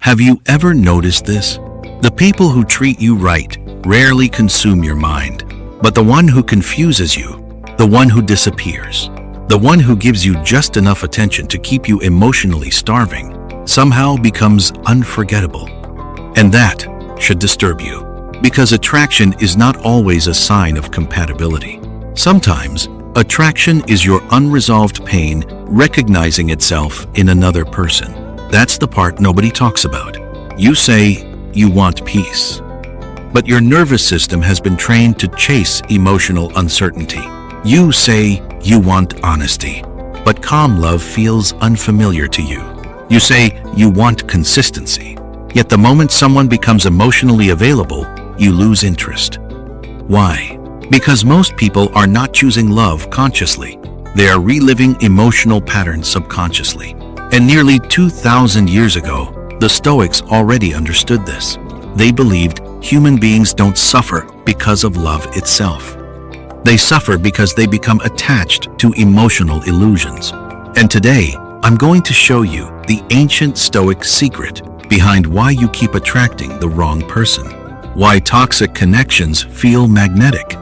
Have you ever noticed this? The people who treat you right rarely consume your mind, but the one who confuses you, the one who disappears, the one who gives you just enough attention to keep you emotionally starving, somehow becomes unforgettable. And that should disturb you, because attraction is not always a sign of compatibility. Sometimes, attraction is your unresolved pain recognizing itself in another person. That's the part nobody talks about. You say you want peace, but your nervous system has been trained to chase emotional uncertainty. You say you want honesty, but calm love feels unfamiliar to you. You say you want consistency, yet the moment someone becomes emotionally available, you lose interest. Why? Because most people are not choosing love consciously. They are reliving emotional patterns subconsciously. And nearly 2,000 years ago, the Stoics already understood this. They believed human beings don't suffer because of love itself. They suffer because they become attached to emotional illusions. And today, I'm going to show you the ancient Stoic secret behind why you keep attracting the wrong person, why toxic connections feel magnetic,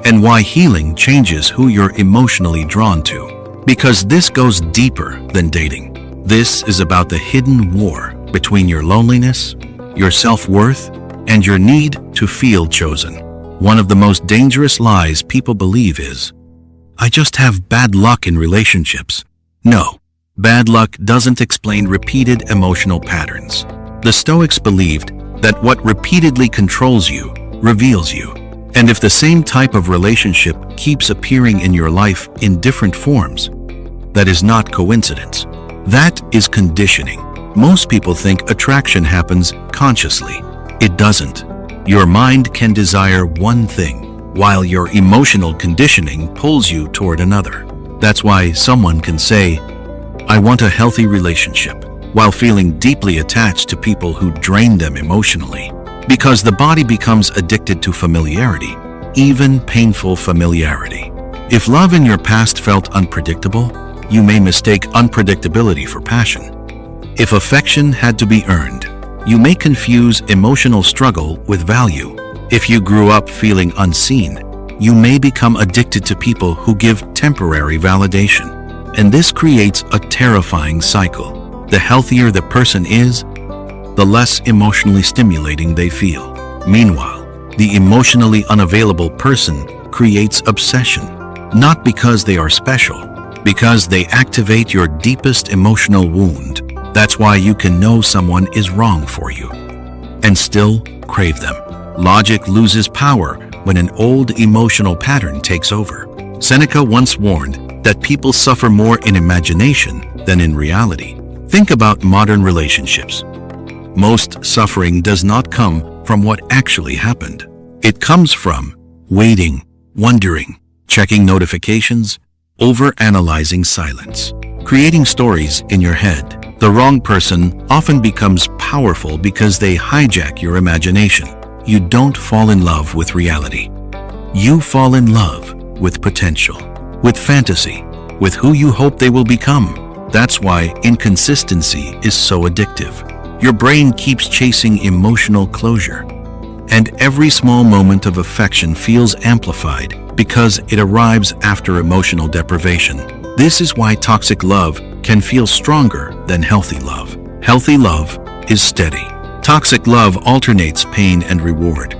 and why healing changes who you're emotionally drawn to. Because this goes deeper than dating. This is about the hidden war between your loneliness, your self-worth, and your need to feel chosen. One of the most dangerous lies people believe is, I just have bad luck in relationships. No, bad luck doesn't explain repeated emotional patterns. The Stoics believed that what repeatedly controls you reveals you. And if the same type of relationship keeps appearing in your life in different forms, that is not coincidence. That is conditioning. Most people think attraction happens consciously. It doesn't. Your mind can desire one thing, while your emotional conditioning pulls you toward another. That's why someone can say, I want a healthy relationship, while feeling deeply attached to people who drain them emotionally. Because the body becomes addicted to familiarity, even painful familiarity. If love in your past felt unpredictable, you may mistake unpredictability for passion. If affection had to be earned, you may confuse emotional struggle with value. If you grew up feeling unseen, you may become addicted to people who give temporary validation. And this creates a terrifying cycle. The healthier the person is, the less emotionally stimulating they feel. Meanwhile, the emotionally unavailable person creates obsession, not because they are special, because they activate your deepest emotional wound. That's why you can know someone is wrong for you and still crave them. Logic loses power when an old emotional pattern takes over. Seneca once warned that people suffer more in imagination than in reality. Think about modern relationships. Most suffering does not come from what actually happened. It comes from waiting, wondering, checking notifications, overanalyzing silence, creating stories in your head. The wrong person often becomes powerful because they hijack your imagination. You don't fall in love with reality. You fall in love with potential, with fantasy, with who you hope they will become. That's why inconsistency is so addictive. Your brain keeps chasing emotional closure, and every small moment of affection feels amplified because it arrives after emotional deprivation. This is why toxic love can feel stronger than healthy love. Healthy love is steady. Toxic love alternates pain and reward.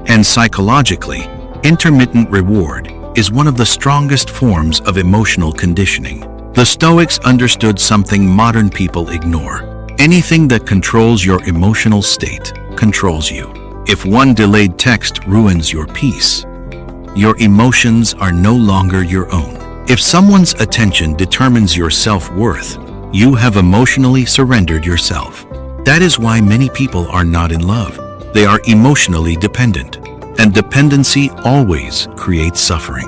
And psychologically, intermittent reward is one of the strongest forms of emotional conditioning. The Stoics understood something modern people ignore. Anything that controls your emotional state controls you. If one delayed text ruins your peace, your emotions are no longer your own. If someone's attention determines your self-worth, you have emotionally surrendered yourself. That is why many people are not in love. They are emotionally dependent, and dependency always creates suffering.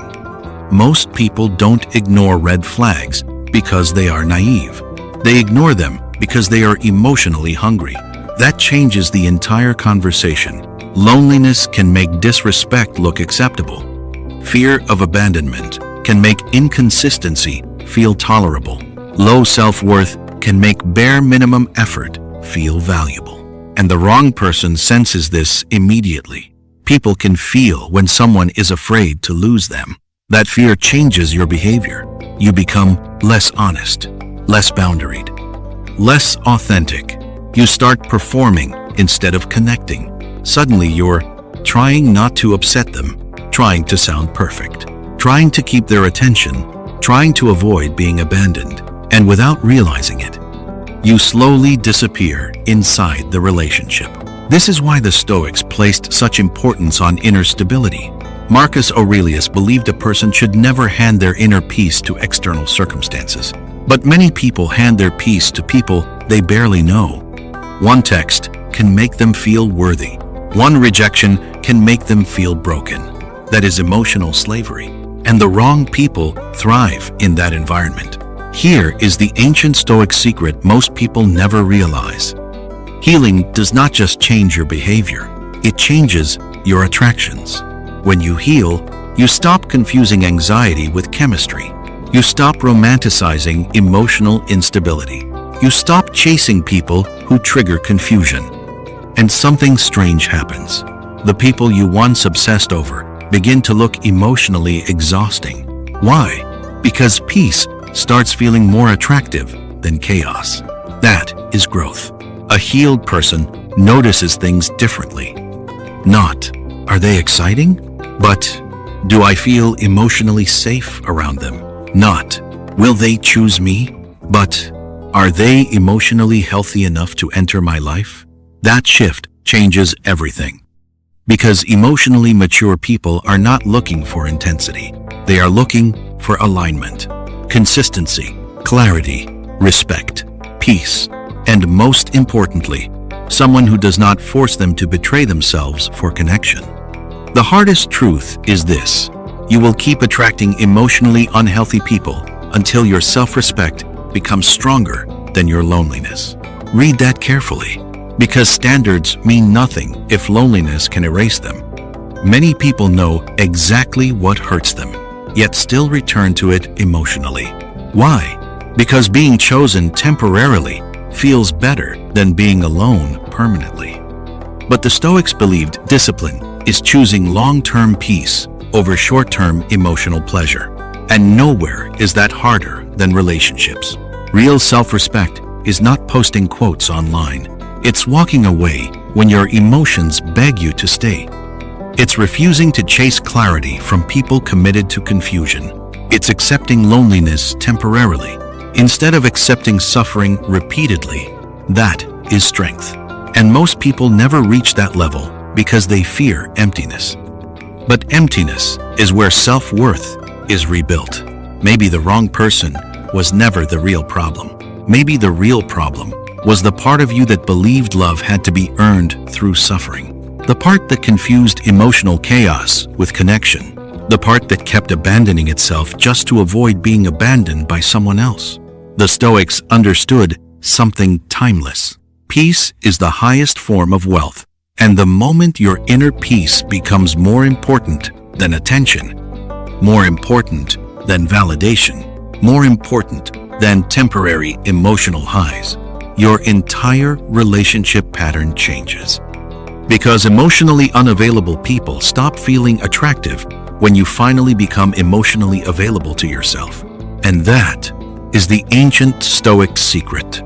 Most people don't ignore red flags because they are naive. They ignore them because they are emotionally hungry. That changes the entire conversation. Loneliness can make disrespect look acceptable. Fear of abandonment can make inconsistency feel tolerable. Low self-worth can make bare minimum effort feel valuable. And the wrong person senses this immediately. People can feel when someone is afraid to lose them. That fear changes your behavior. You become less honest, less boundaried, less authentic. You start performing instead of connecting. Suddenly you're trying not to upset them, trying to sound perfect, trying to keep their attention, trying to avoid being abandoned. And without realizing it, you slowly disappear inside the relationship. This is why the Stoics placed such importance on inner stability. Marcus Aurelius believed a person should never hand their inner peace to external circumstances. But many people hand their peace to people they barely know. One text can make them feel worthy. One rejection can make them feel broken. That is emotional slavery. And the wrong people thrive in that environment. Here is the ancient Stoic secret most people never realize. Healing does not just change your behavior, it changes your attractions. When you heal, you stop confusing anxiety with chemistry. You stop romanticizing emotional instability. You stop chasing people who trigger confusion. And something strange happens. The people you once obsessed over begin to look emotionally exhausting. Why? Because peace starts feeling more attractive than chaos. That is growth. A healed person notices things differently. Not, are they exciting? But, do I feel emotionally safe around them? Not, will they choose me? But, are they emotionally healthy enough to enter my life? That shift changes everything. Because emotionally mature people are not looking for intensity. They are looking for alignment, consistency, clarity, respect, peace, and most importantly, someone who does not force them to betray themselves for connection. The hardest truth is this: you will keep attracting emotionally unhealthy people until your self-respect becomes stronger than your loneliness. Read that carefully, because standards mean nothing if loneliness can erase them. Many people know exactly what hurts them, yet still return to it emotionally. Why? Because being chosen temporarily feels better than being alone permanently. But the Stoics believed discipline is choosing long-term peace over short-term emotional pleasure. And nowhere is that harder than relationships. Real self-respect is not posting quotes online. It's walking away when your emotions beg you to stay. It's refusing to chase clarity from people committed to confusion. It's accepting loneliness temporarily instead of accepting suffering repeatedly. That is strength. And most people never reach that level because they fear emptiness. But emptiness is where self-worth is rebuilt. Maybe the wrong person was never the real problem. Maybe the real problem was the part of you that believed love had to be earned through suffering. The part that confused emotional chaos with connection. The part that kept abandoning itself just to avoid being abandoned by someone else. The Stoics understood something timeless. Peace is the highest form of wealth. And the moment your inner peace becomes more important than attention, more important than validation, more important than temporary emotional highs, your entire relationship pattern changes. Because emotionally unavailable people stop feeling attractive when you finally become emotionally available to yourself. And that is the ancient Stoic secret.